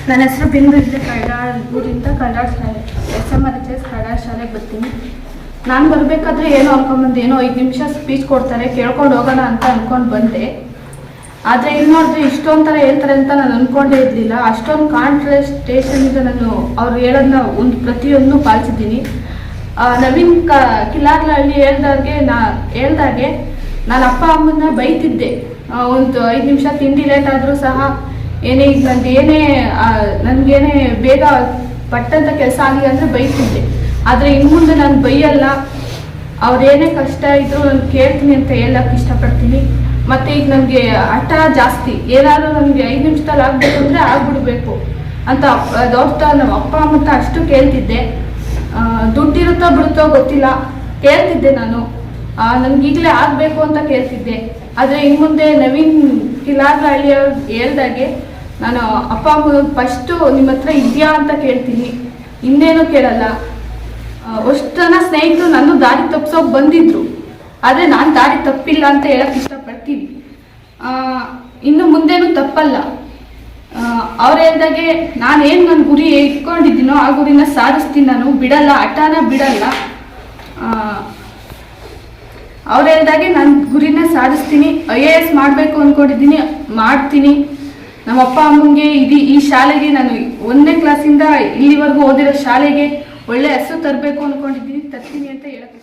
ನನ್ನ ಹೆಸರು ಬಿಂದು. ಇಲ್ಲೇ ಊರಿಂದ ಕಳ್ಳಾಳ ಶಾಲೆ SMRHS ಕಳ್ಳಾಳ ಶಾಲೆಗೆ ಬರ್ತೀನಿ. ನಾನು ಬರಬೇಕಾದ್ರೆ ಏನೋ ಅನ್ಕೊಂಡ್ಬಂದು, ಏನೋ 5 ನಿಮಿಷ ಸ್ಪೀಚ್ ಕೊಡ್ತಾರೆ, ಕೇಳ್ಕೊಂಡು ಹೋಗೋಣ ಅಂತ ಅಂದ್ಕೊಂಡು ಬಂದೆ. ಆದರೆ ಇಲ್ಲಿ ನೋಡಿದ್ರೆ ಇಷ್ಟೊಂಥರ ಹೇಳ್ತಾರೆ ಅಂತ ನಾನು ಅಂದ್ಕೊಂಡೇ ಇರಲಿಲ್ಲ. ಅಷ್ಟೊಂದು ಕಾನ್ಸಂಟ್ರೇಷನಿಂದ ನಾನು ಅವ್ರು ಹೇಳೋದನ್ನ ಪ್ರತಿಯೊಂದು ಪಾಲಿಸಿದ್ದೀನಿ. ನವೀನ್ ಕಿಲಾರ್ಲಹಳ್ಳಿ ಹೇಳ್ದಾಗೆ ನಾನು ಅಪ್ಪ ಅಮ್ಮನ್ನ ಬೈತಿದ್ದೆ. ಒಂದು 5 ನಿಮಿಷ ತಿಂಡಿ ಲೇಟ್ ಆದರೂ ಸಹ ಈಗ ನನಗೇನೇ ಬೇಗ ಪಟ್ಟಂತ ಕೆಲಸ ಆಗಲಿ ಅಂದರೆ ಬೈತಿದ್ದೆ. ಆದರೆ ಇನ್ನು ಮುಂದೆ ನಾನು ಬೈಯಲ್ಲ. ಅವ್ರೇನೇ ಕಷ್ಟ ಇದ್ದರೂ ನಾನು ಕೇಳ್ತೀನಿ ಅಂತ ಹೇಳಕ್ಕೆ ಇಷ್ಟಪಡ್ತೀನಿ. ಮತ್ತು ಈಗ ನನಗೆ ಹಠ ಜಾಸ್ತಿ. ಏನಾದರೂ ನನಗೆ 5 ನಿಮಿಷದಲ್ಲಿ ಆಗಬೇಕು ಅಂದರೆ ಆಗ್ಬಿಡ್ಬೇಕು ಅಂತ ನಮ್ಮ ಅಪ್ಪ ಅಮ್ಮ ಅಷ್ಟು ಕೇಳ್ತಿದ್ದೆ. ದುಡ್ಡಿರುತ್ತೋ ಬಿಡುತ್ತೋ ಗೊತ್ತಿಲ್ಲ, ಕೇಳ್ತಿದ್ದೆ ನಾನು. ನನಗೀಗಲೇ ಆಗಬೇಕು ಅಂತ ಕೇಳ್ತಿದ್ದೆ. ಆದರೆ ಇನ್ನು ಮುಂದೆ ನವೀನ್ ಕಿಲಾರ್ಲಹಳ್ಳಿ ಅವ್ರು ಹೇಳ್ದಾಗೆ ನಾನು ಅಪ್ಪ ಅಮ್ಮ ಫಸ್ಟು ನಿಮ್ಮ ಹತ್ರ ಇದೆಯಾ ಅಂತ ಕೇಳ್ತೀನಿ, ಇನ್ನೇನು ಕೇಳಲ್ಲ. ಅಷ್ಟು ಜನ ಸ್ನೇಹಿತರು ನಾನು ದಾರಿ ತಪ್ಪಿಸೋಕೆ ಬಂದಿದ್ರು, ಆದರೆ ನಾನು ದಾರಿ ತಪ್ಪಿಲ್ಲ ಅಂತ ಹೇಳಕ್ಕೆ ಇಷ್ಟಪಡ್ತೀನಿ. ಇನ್ನು ಮುಂದೇನು ತಪ್ಪಲ್ಲ. ಅವ್ರು ಹೇಳ್ದಾಗೆ ನಾನೇನು ನನ್ನ ಗುರಿ ಇಟ್ಕೊಂಡಿದ್ದೀನೋ ಆ ಗುರಿನ ಸಾಧಿಸ್ತೀನಿ. ನಾನು ಬಿಡಲ್ಲ, ಹಠನ ಬಿಡಲ್ಲ. ಅವ್ರು ಹೇಳ್ದಾಗೆ ನಾನು ಗುರಿನ ಸಾಧಿಸ್ತೀನಿ. IAS ಮಾಡಬೇಕು ಅಂದ್ಕೊಂಡಿದ್ದೀನಿ, ಮಾಡ್ತೀನಿ. ನಮ್ಮ ಅಪ್ಪ ಅಮ್ಮಂಗೆ ಈ ಶಾಲೆಗೆ ನಾನು 1ನೇ ಕ್ಲಾಸಿಂದ ಇಲ್ಲಿವರೆಗೂ ಓದಿರೋ ಶಾಲೆಗೆ ಒಳ್ಳೆ ಹೆಸರು ತರಬೇಕು ಅಂದ್ಕೊಂಡಿದ್ದೀನಿ, ತರ್ತೀನಿ ಅಂತ ಹೇಳಕ್ಕೆ